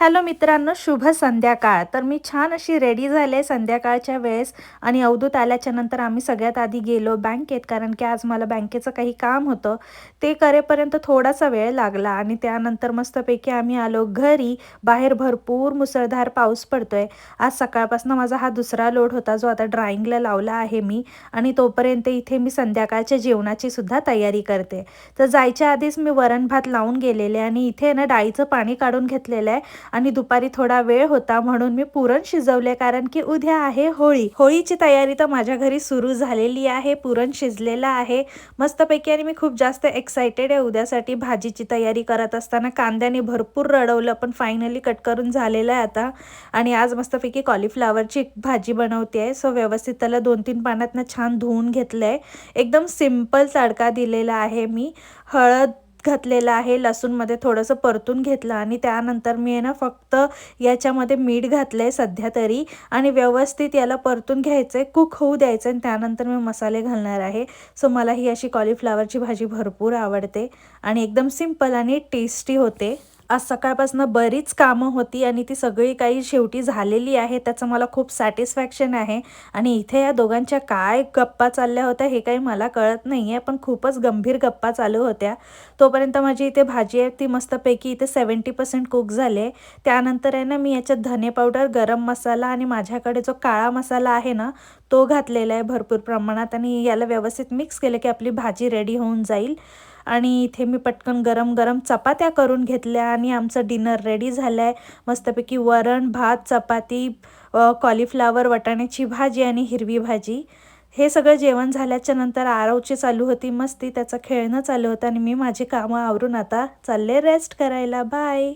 Hello मित्रांनो, शुभ संध्याकाळ. तर मी छान अशी रेडी झाले संध्याकाळच्या वेळेस आणि अवधूत आल्याच्या नंतर आम्ही सगळ्यात आधी गेलो बँकेत, कारण की आज मला बँकेचं काही काम होतं. ते करेपर्यंत थोडासा वेळ लागला आणि त्यानंतर मस्तपैकी आम्ही आलो घरी. बाहेर भरपूर मुसळधार पाऊस पडतोय. आज सकाळपासून माझा हा दुसरा लोड होता जो आता ड्राइंगला लावला आहे मी, आणि तोपर्यंत इथे मी संध्याकाळच्या जेवणाची सुद्धा तयारी करते. तर जायच्या आधीच मी वरण भात लावून गेलेले आणि इथे ना डाळीचं पाणी काढून घेतलेलं आहे. आणि दुपारी थोडा वेळ होता म्हणून मी पुरण शिजवले, कारण की उद्या आहे होळी. होळीची तयारी तर माझ्या घरी सुरू झालेली आहे. पुरण शिजलेलं आहे मस्तपैकी आणि मी खूप जास्त एक्साइटेड आहे उद्यासाठी. भाजीची तयारी करत असताना कांद्याने भरपूर रडवलं, पण फायनली कट करून झालेलं आहे आता. आणि आज मस्तपैकी कॉलीफ्लावरची भाजी बनवते आहे. सो व्यवस्थित त्याला 2-3 पाण्यातनं छान धुवून घेतलं आहे. एकदम सिम्पल तडका दिलेला आहे मी. हळद घातलेलं आहे, लसूणमध्ये थोडंसं परतून घेतलं आणि त्यानंतर मी आहे ना फक्त याच्यामध्ये मीठ घातलं आहे सध्या तरी, आणि व्यवस्थित याला परतून घ्यायचं आहे, कुक होऊ द्यायचं आणि त्यानंतर मी मसाले घालणार आहे. सो मला ही अशी कॉलीफ्लावरची भाजी भरपूर आवडते आणि एकदम सिंपल आणि टेस्टी होते. आज सकाळपासून बरीच कामं होती आणि ती सगळी काही शेवटी झालेली आहे, त्याचं मला खूप सॅटिस्फॅक्शन आहे. आणि इथे या दोघांच्या काय गप्पा चालल्या होत्या हे काही मला कळत नाही आहे, पण खूपच गंभीर गप्पा चालू होत्या. तोपर्यंत माझी इथे भाजी आहे ती मस्तपैकी इथे 70% कुक झाले. त्यानंतर आहे ना मी याच्यात धने पावडर, गरम मसाला आणि माझ्याकडे जो काळा मसाला आहे ना तो घातलेला आहे भरपूर प्रमाणात, आणि याला व्यवस्थित मिक्स केलं की आपली भाजी रेडी होऊन जाईल. आणि इथे मी पटकन गरम गरम चपात्या करून घेतल्या आणि आमचं डिनर रेडी झालं आहे. मस्तपैकी वरण भात, चपाती, कॉलीफ्लावर वाटाण्याची भाजी आणि हिरवी भाजी. हे सगळं जेवण झाल्याच्या नंतर आरवची चालू होती मस्ती, त्याचं खेळणं चालू होतं आणि मी माझी कामं आवरून आता चालले रेस्ट करायला. बाय.